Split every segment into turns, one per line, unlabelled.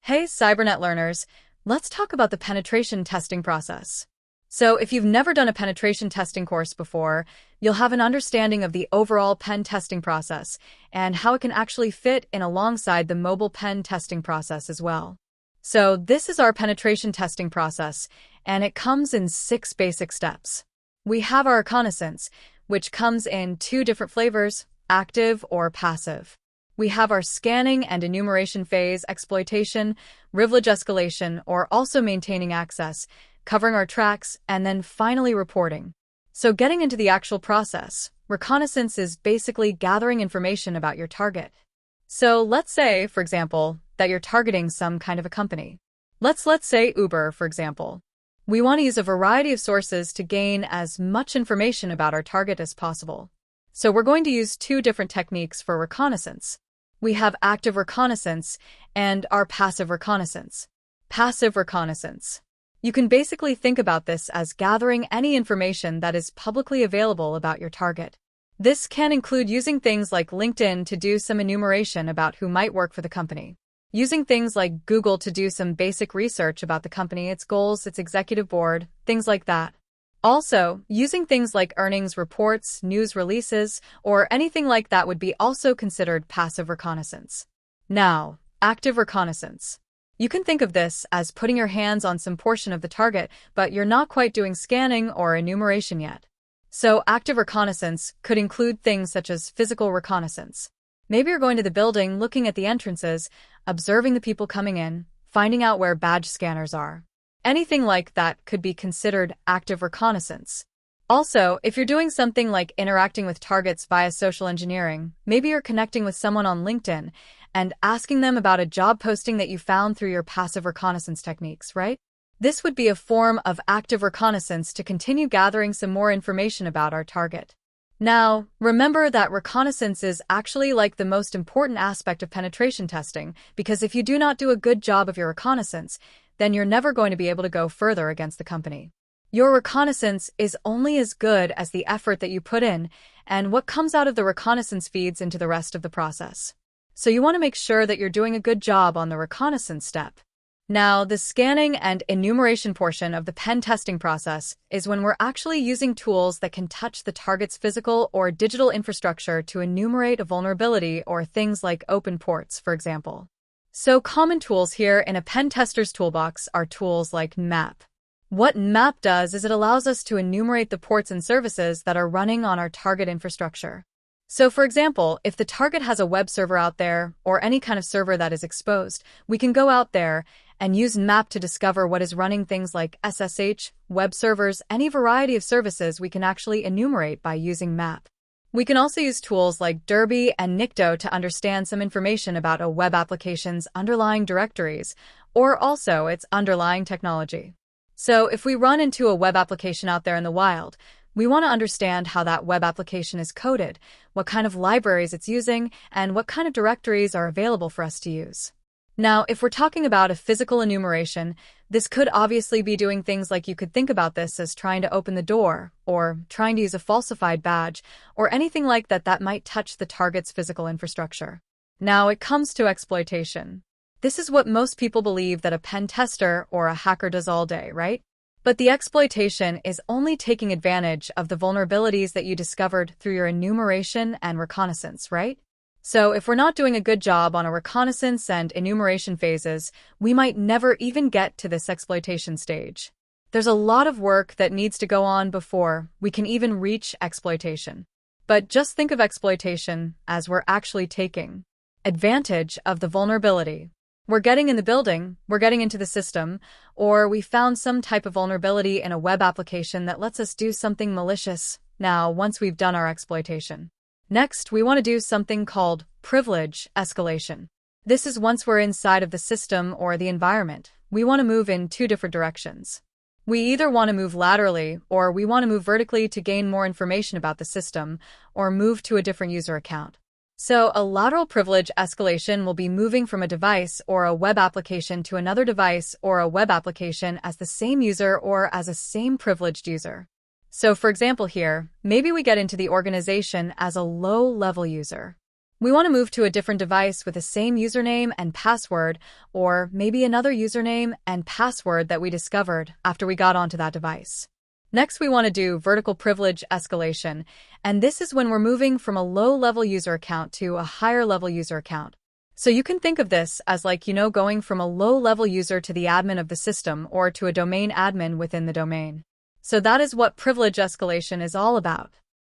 Hey, CyberNetLearners, let's talk about the penetration testing process. So if you've never done a penetration testing course before, you'll have an understanding of the overall pen testing process and how it can actually fit in alongside the mobile pen testing process as well. So this is our penetration testing process, and it comes in 6 basic steps. We have our Reconnaissance, which comes in 2 different flavors, active or passive. We have our scanning and enumeration phase, exploitation, privilege escalation, or also maintaining access, covering our tracks, and then finally reporting. So getting into the actual process, reconnaissance is basically gathering information about your target. So let's say, for example, that you're targeting some kind of a company. Let's say Uber, for example. We want to use a variety of sources to gain as much information about our target as possible. So we're going to use 2 different techniques for reconnaissance. We have active reconnaissance and our passive reconnaissance. Passive reconnaissance. You can basically think about this as gathering any information that is publicly available about your target. This can include using things like LinkedIn to do some enumeration about who might work for the company, using things like Google to do some basic research about the company, its goals, its executive board, things like that. Also, using things like earnings reports, news releases, or anything like that would be also considered passive reconnaissance. Now, active reconnaissance. You can think of this as putting your hands on some portion of the target, but you're not quite doing scanning or enumeration yet. So active reconnaissance could include things such as physical reconnaissance. Maybe you're going to the building, looking at the entrances, observing the people coming in, finding out where badge scanners are. Anything like that could be considered active reconnaissance. Also, if you're doing something like interacting with targets via social engineering, maybe you're connecting with someone on LinkedIn and asking them about a job posting that you found through your passive reconnaissance techniques, right? This would be a form of active reconnaissance to continue gathering some more information about our target. Now, remember that reconnaissance is actually like the most important aspect of penetration testing, because if you do not do a good job of your reconnaissance, then you're never going to be able to go further against the company. Your reconnaissance is only as good as the effort that you put in, and what comes out of the reconnaissance feeds into the rest of the process. So you want to make sure that you're doing a good job on the reconnaissance step. Now, the scanning and enumeration portion of the pen testing process is when we're actually using tools that can touch the target's physical or digital infrastructure to enumerate a vulnerability or things like open ports, for example. So common tools here in a pen tester's toolbox are tools like Nmap. What Nmap does is it allows us to enumerate the ports and services that are running on our target infrastructure. So for example, if the target has a web server out there or any kind of server that is exposed, we can go out there and use Nmap to discover what is running things like SSH, web servers, any variety of services we can actually enumerate by using Nmap. We can also use tools like Dirbuster and Nikto to understand some information about a web application's underlying directories, or also its underlying technology. So if we run into a web application out there in the wild, we want to understand how that web application is coded, what kind of libraries it's using, and what kind of directories are available for us to use. Now, if we're talking about a physical enumeration, this could obviously be doing things like you could think about this as trying to open the door, or trying to use a falsified badge, or anything like that that might touch the target's physical infrastructure. Now it comes to exploitation. This is what most people believe that a pen tester or a hacker does all day, right? But the exploitation is only taking advantage of the vulnerabilities that you discovered through your enumeration and reconnaissance, right? So if we're not doing a good job on a reconnaissance and enumeration phases, we might never even get to this exploitation stage. There's a lot of work that needs to go on before we can even reach exploitation. But just think of exploitation as we're actually taking advantage of the vulnerability. We're getting in the building, we're getting into the system, or we found some type of vulnerability in a web application that lets us do something malicious. Now, once we've done our exploitation. Next, we want to do something called privilege escalation. This is once we're inside of the system or the environment. We want to move in 2 different directions. We either want to move laterally or we want to move vertically to gain more information about the system or move to a different user account. So a lateral privilege escalation will be moving from a device or a web application to another device or a web application as the same user or as a same privileged user. So for example here, maybe we get into the organization as a low-level user. We want to move to a different device with the same username and password, or maybe another username and password that we discovered after we got onto that device. Next, we want to do vertical privilege escalation, and this is when we're moving from a low-level user account to a higher-level user account. So you can think of this as going from a low-level user to the admin of the system or to a domain admin within the domain. So that is what privilege escalation is all about.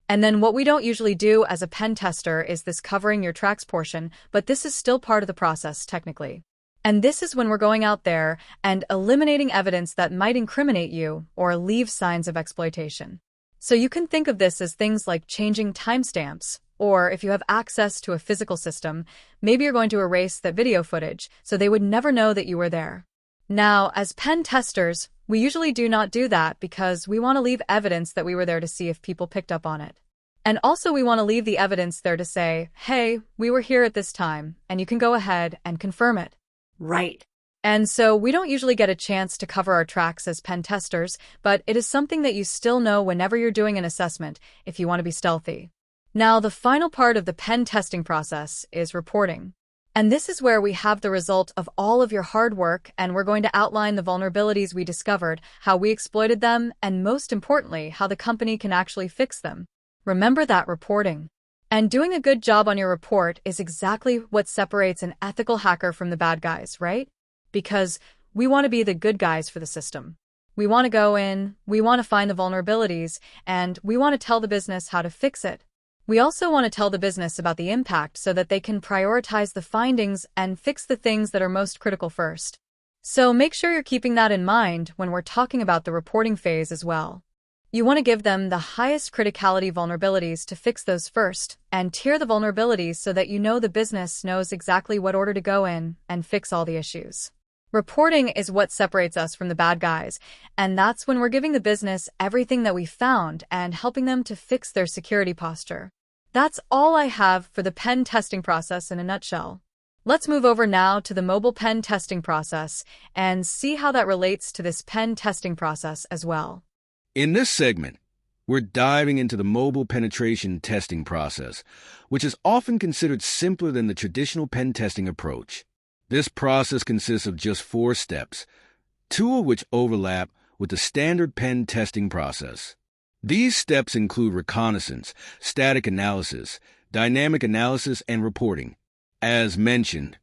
And then what we don't usually do as a pen tester is this covering your tracks portion, but this is still part of the process technically. And this is when we're going out there and eliminating evidence that might incriminate you or leave signs of exploitation. So you can think of this as things like changing timestamps, or if you have access to a physical system, maybe you're going to erase that video footage so they would never know that you were there. Now, as pen testers, we usually do not do that because we want to leave evidence that we were there to see if people picked up on it. And also we want to leave the evidence there to say, hey, we were here at this time, and you can go ahead and confirm it.
Right.
And so we don't usually get a chance to cover our tracks as pen testers, but it is something that you still know whenever you're doing an assessment if you want to be stealthy. Now, the final part of the pen testing process is reporting. And this is where we have the result of all of your hard work, and we're going to outline the vulnerabilities we discovered, how we exploited them, and most importantly, how the company can actually fix them. Remember that reporting. And doing a good job on your report is exactly what separates an ethical hacker from the bad guys, right? Because we want to be the good guys for the system. We want to go in, we want to find the vulnerabilities, and we want to tell the business how to fix it. We also want to tell the business about the impact so that they can prioritize the findings and fix the things that are most critical first. So make sure you're keeping that in mind when we're talking about the reporting phase as well. You want to give them the highest criticality vulnerabilities to fix those first, and tier the vulnerabilities so that you know the business knows exactly what order to go in and fix all the issues. Reporting is what separates us from the bad guys, and that's when we're giving the business everything that we found and helping them to fix their security posture. That's all I have for the pen testing process in a nutshell. Let's move over now to the mobile pen testing process and see how that relates to this pen testing process as well.
In this segment, we're diving into the mobile penetration testing process, which is often considered simpler than the traditional pen testing approach. This process consists of just 4 steps, 2 of which overlap with the standard pen testing process. These steps include reconnaissance, static analysis, dynamic analysis, and reporting. As mentioned,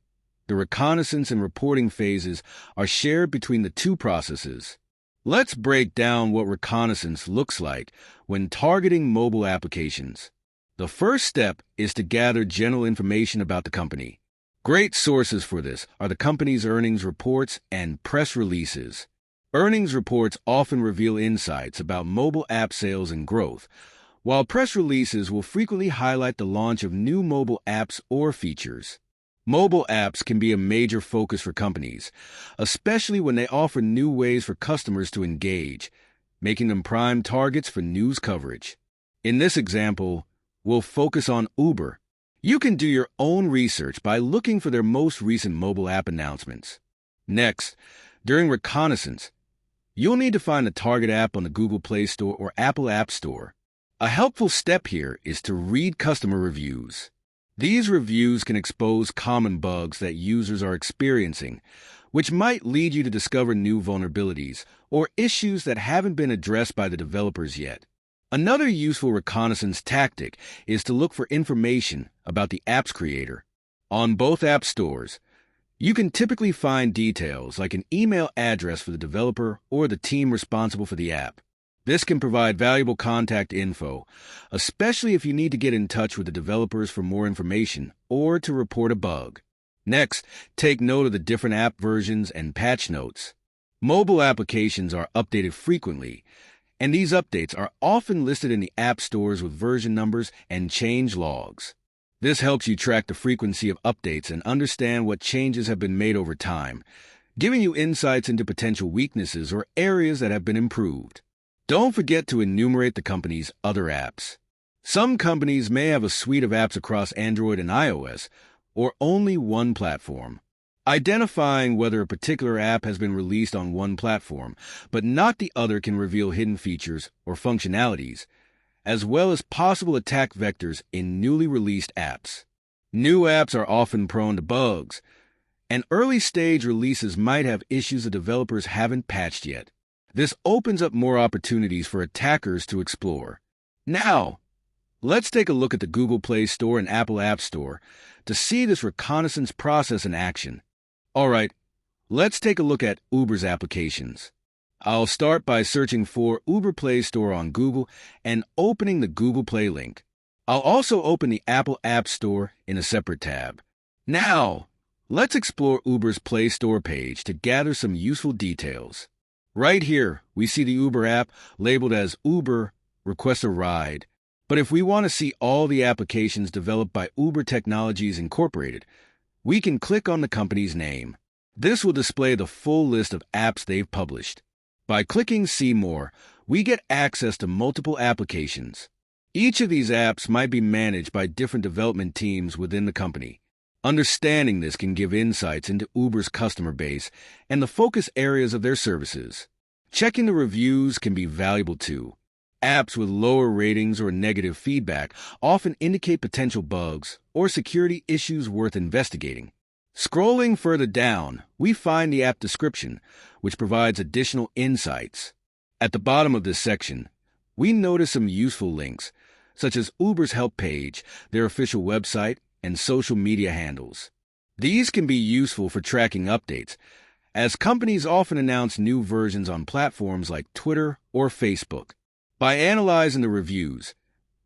the reconnaissance and reporting phases are shared between the 2 processes. Let's break down what reconnaissance looks like when targeting mobile applications. The first step is to gather general information about the company. Great sources for this are the company's earnings reports and press releases. Earnings reports often reveal insights about mobile app sales and growth, while press releases will frequently highlight the launch of new mobile apps or features. Mobile apps can be a major focus for companies, especially when they offer new ways for customers to engage, making them prime targets for news coverage. In this example, we'll focus on Uber. You can do your own research by looking for their most recent mobile app announcements. Next, during reconnaissance, you'll need to find the target app on the Google Play Store or Apple App Store. A helpful step here is to read customer reviews. These reviews can expose common bugs that users are experiencing, which might lead you to discover new vulnerabilities or issues that haven't been addressed by the developers yet. Another useful reconnaissance tactic is to look for information about the app's creator. On both app stores, you can typically find details like an email address for the developer or the team responsible for the app. This can provide valuable contact info, especially if you need to get in touch with the developers for more information or to report a bug. Next, take note of the different app versions and patch notes. Mobile applications are updated frequently, and these updates are often listed in the app stores with version numbers and change logs. This helps you track the frequency of updates and understand what changes have been made over time, giving you insights into potential weaknesses or areas that have been improved. Don't forget to enumerate the company's other apps. Some companies may have a suite of apps across Android and iOS, or only one platform. Identifying whether a particular app has been released on one platform, but not the other, can reveal hidden features or functionalities, as well as possible attack vectors in newly released apps. New apps are often prone to bugs, and early-stage releases might have issues that developers haven't patched yet. This opens up more opportunities for attackers to explore. Now, let's take a look at the Google Play Store and Apple App Store to see this reconnaissance process in action. All right, let's take a look at Uber's applications. I'll start by searching for Uber Play Store on Google and opening the Google Play link. I'll also open the Apple App Store in a separate tab. Now, let's explore Uber's Play Store page to gather some useful details. Right here, we see the Uber app labeled as Uber Request a Ride. But if we want to see all the applications developed by Uber Technologies Incorporated, we can click on the company's name. This will display the full list of apps they've published. By clicking See More, we get access to multiple applications. Each of these apps might be managed by different development teams within the company. Understanding this can give insights into Uber's customer base and the focus areas of their services. Checking the reviews can be valuable too. Apps with lower ratings or negative feedback often indicate potential bugs or security issues worth investigating. Scrolling further down, we find the app description, which provides additional insights. At the bottom of this section, we notice some useful links, such as Uber's help page, their official website, and social media handles. These can be useful for tracking updates, as companies often announce new versions on platforms like Twitter or Facebook. By analyzing the reviews,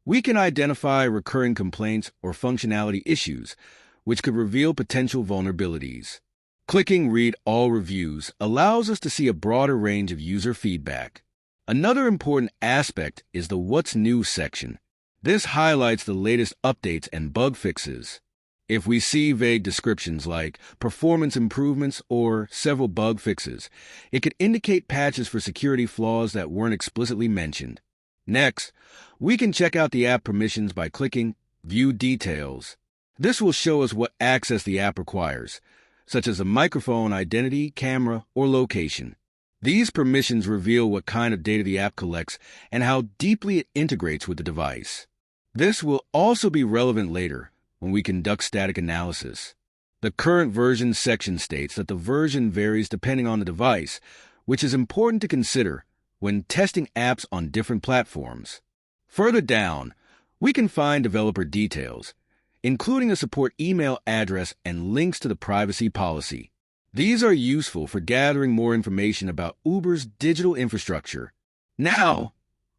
we can identify recurring complaints or functionality issues, which could reveal potential vulnerabilities. Clicking Read All Reviews allows us to see a broader range of user feedback. Another important aspect is the What's New section. This highlights the latest updates and bug fixes. If we see vague descriptions like performance improvements or several bug fixes, it could indicate patches for security flaws that weren't explicitly mentioned. Next, we can check out the app permissions by clicking View Details. This will show us what access the app requires, such as a microphone, identity, camera, or location. These permissions reveal what kind of data the app collects and how deeply it integrates with the device. This will also be relevant later when we conduct static analysis. The current version section states that the version varies depending on the device, which is important to consider when testing apps on different platforms. Further down, we can find developer details, including a support email address and links to the privacy policy. These are useful for gathering more information about Uber's digital infrastructure. Now,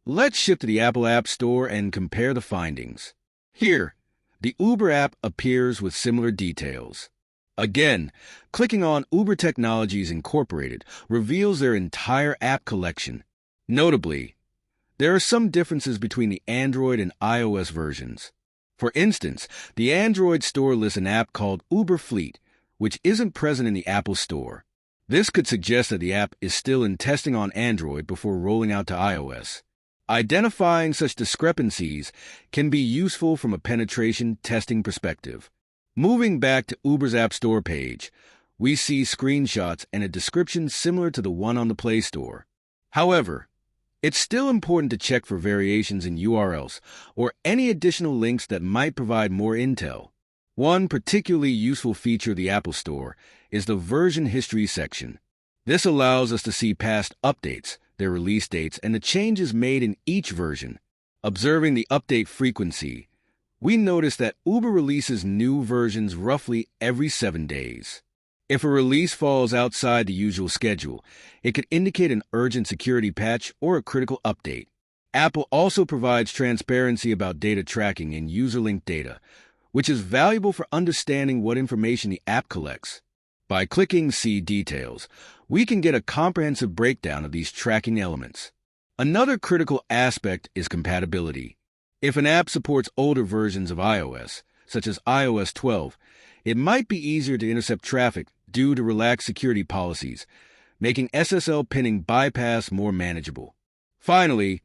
let's shift to the Apple App Store and compare the findings. Here, the Uber app appears with similar details. Again, clicking on Uber Technologies Incorporated reveals their entire app collection. Notably, there are some differences between the Android and iOS versions. For instance, the Android store lists an app called Uber Fleet, which isn't present in the Apple Store. This could suggest that the app is still in testing on Android before rolling out to iOS. Identifying such discrepancies can be useful from a penetration testing perspective. Moving back to Uber's App Store page, we see screenshots and a description similar to the one on the Play Store. However, it's still important to check for variations in URLs or any additional links that might provide more intel. One particularly useful feature of the Apple Store is the version history section. This allows us to see past updates, their release dates, and the changes made in each version. Observing the update frequency, we notice that Uber releases new versions roughly every 7 days. If a release falls outside the usual schedule, it could indicate an urgent security patch or a critical update. Apple also provides transparency about data tracking and user-linked data, which is valuable for understanding what information the app collects. By clicking See Details, we can get a comprehensive breakdown of these tracking elements. Another critical aspect is compatibility. If an app supports older versions of iOS, such as iOS 12, it might be easier to intercept traffic due to relaxed security policies, making SSL pinning bypass more manageable. Finally,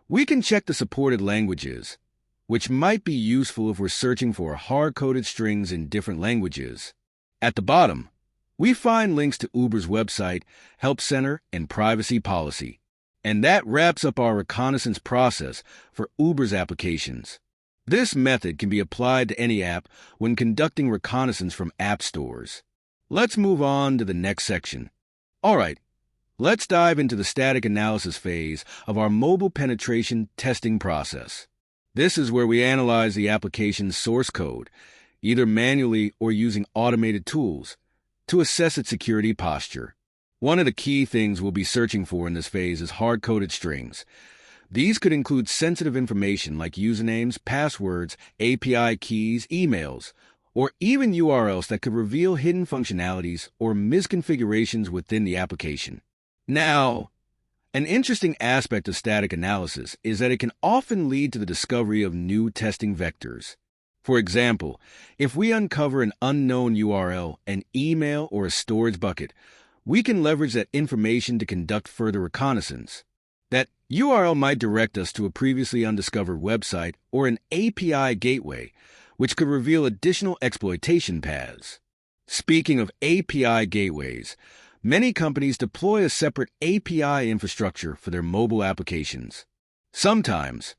we can check the supported languages, which might be useful if we're searching for hard-coded strings in different languages. At the bottom, we find links to Uber's website, Help Center, and privacy policy. And that wraps up our reconnaissance process for Uber's applications. This method can be applied to any app when conducting reconnaissance from app stores. Let's move on to the next section. All right, let's dive into the static analysis phase of our mobile penetration testing process. This is where we analyze the application's source code, either manually or using automated tools, to assess its security posture. One of the key things we'll be searching for in this phase is hard-coded strings. These could include sensitive information like usernames, passwords, API keys, emails, or even URLs that could reveal hidden functionalities or misconfigurations within the application. Now, an interesting aspect of static analysis is that it can often lead to the discovery of new testing vectors. For example, if we uncover an unknown URL, an email, or a storage bucket, we can leverage that information to conduct further reconnaissance. That URL might direct us to a previously undiscovered website or an API gateway, which could reveal additional exploitation paths. Speaking of API gateways, many companies deploy a separate API infrastructure for their mobile applications. Sometimes,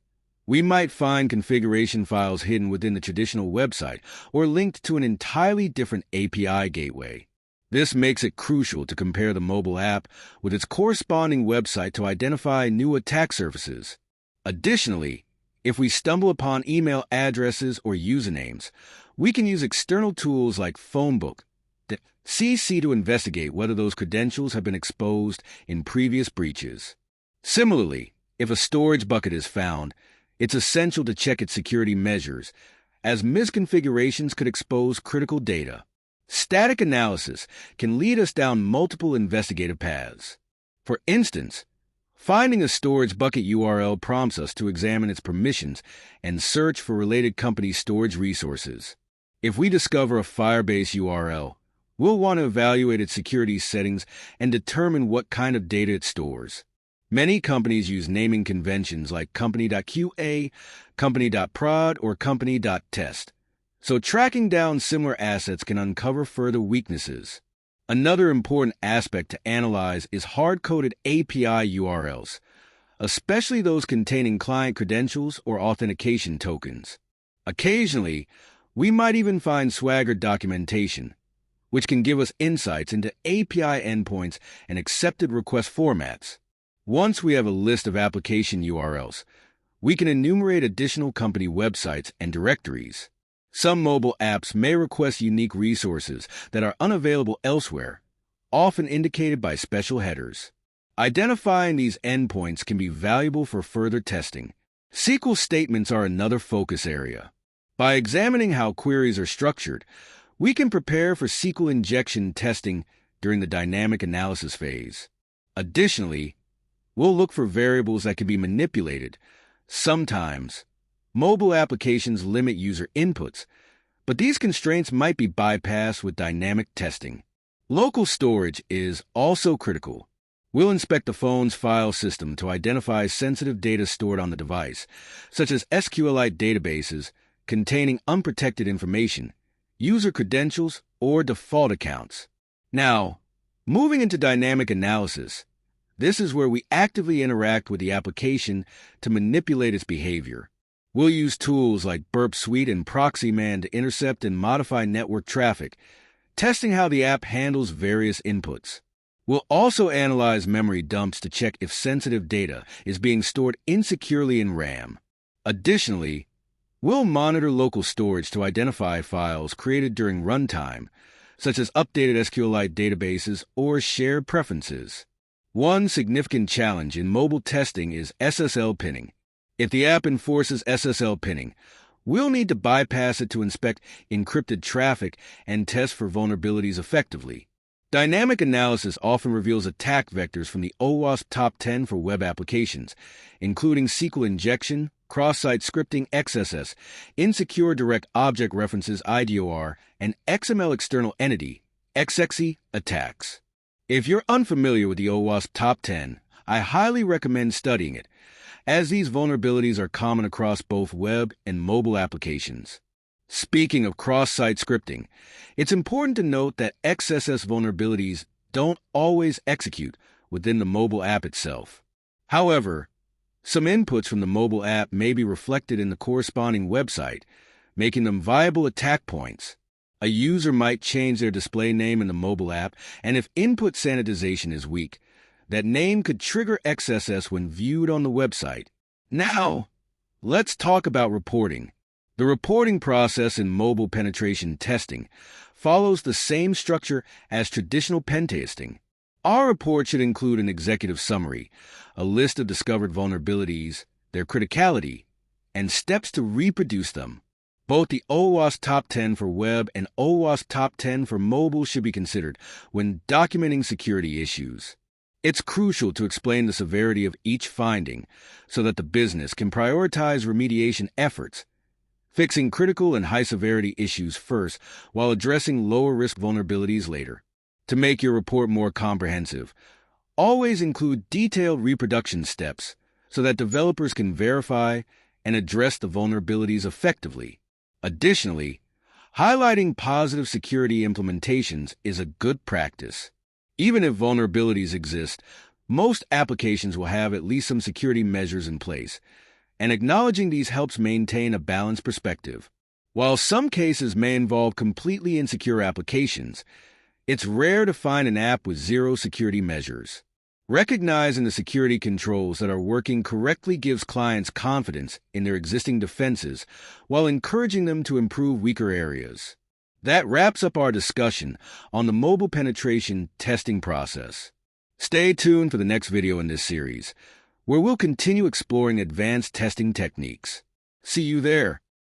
we might find configuration files hidden within the traditional website or linked to an entirely different API gateway. This makes it crucial to compare the mobile app with its corresponding website to identify new attack surfaces. Additionally, if we stumble upon email addresses or usernames, we can use external tools like Phonebook to investigate whether those credentials have been exposed in previous breaches. Similarly, if a storage bucket is found, it's essential to check its security measures, as misconfigurations could expose critical data. Static analysis can lead us down multiple investigative paths. For instance, finding a storage bucket URL prompts us to examine its permissions and search for related company storage resources. If we discover a Firebase URL, we'll want to evaluate its security settings and determine what kind of data it stores. Many companies use naming conventions like company.qa, company.prod, or company.test. So tracking down similar assets can uncover further weaknesses. Another important aspect to analyze is hard-coded API URLs, especially those containing client credentials or authentication tokens. Occasionally, we might even find Swagger documentation, which can give us insights into API endpoints and accepted request formats. Once we have a list of application URLs, we can enumerate additional company websites and directories. Some mobile apps may request unique resources that are unavailable elsewhere, often indicated by special headers. Identifying these endpoints can be valuable for further testing. SQL statements are another focus area. By examining how queries are structured, we can prepare for SQL injection testing during the dynamic analysis phase. Additionally, we'll look for variables that can be manipulated. Sometimes, mobile applications limit user inputs, but these constraints might be bypassed with dynamic testing. Local storage is also critical. We'll inspect the phone's file system to identify sensitive data stored on the device, such as SQLite databases containing unprotected information, user credentials, or default accounts. Now, moving into dynamic analysis, this is where we actively interact with the application to manipulate its behavior. We'll use tools like Burp Suite and Proxyman to intercept and modify network traffic, testing how the app handles various inputs. We'll also analyze memory dumps to check if sensitive data is being stored insecurely in RAM. Additionally, we'll monitor local storage to identify files created during runtime, such as updated SQLite databases or shared preferences. One significant challenge in mobile testing is SSL pinning. If the app enforces SSL pinning, we'll need to bypass it to inspect encrypted traffic and test for vulnerabilities effectively. Dynamic analysis often reveals attack vectors from the OWASP top 10 for web applications, including SQL injection, cross-site scripting XSS, insecure direct object references IDOR, and XML external entity XXE attacks. If you're unfamiliar with the OWASP top 10, I highly recommend studying it, as these vulnerabilities are common across both web and mobile applications. Speaking of cross-site scripting, it's important to note that XSS vulnerabilities don't always execute within the mobile app itself. However, Some inputs from the mobile app may be reflected in the corresponding website, making them viable attack points. A user might change their display name in the mobile app, and if input sanitization is weak, that name could trigger XSS when viewed on the website. Now, let's talk about reporting. The reporting process in mobile penetration testing follows the same structure as traditional pen testing. Our report should include an executive summary, a list of discovered vulnerabilities, their criticality, and steps to reproduce them. Both the OWASP Top 10 for web and OWASP Top 10 for mobile should be considered when documenting security issues. It's crucial to explain the severity of each finding so that the business can prioritize remediation efforts, fixing critical and high-severity issues first while addressing lower-risk vulnerabilities later. To make your report more comprehensive, always include detailed reproduction steps so that developers can verify and address the vulnerabilities effectively. Additionally, highlighting positive security implementations is a good practice. Even if vulnerabilities exist, most applications will have at least some security measures in place, and acknowledging these helps maintain a balanced perspective. While some cases may involve completely insecure applications, it's rare to find an app with zero security measures. Recognizing the security controls that are working correctly gives clients confidence in their existing defenses while encouraging them to improve weaker areas. That wraps up our discussion on the mobile penetration testing process. Stay tuned for the next video in this series, where we'll continue exploring advanced testing techniques. See you there.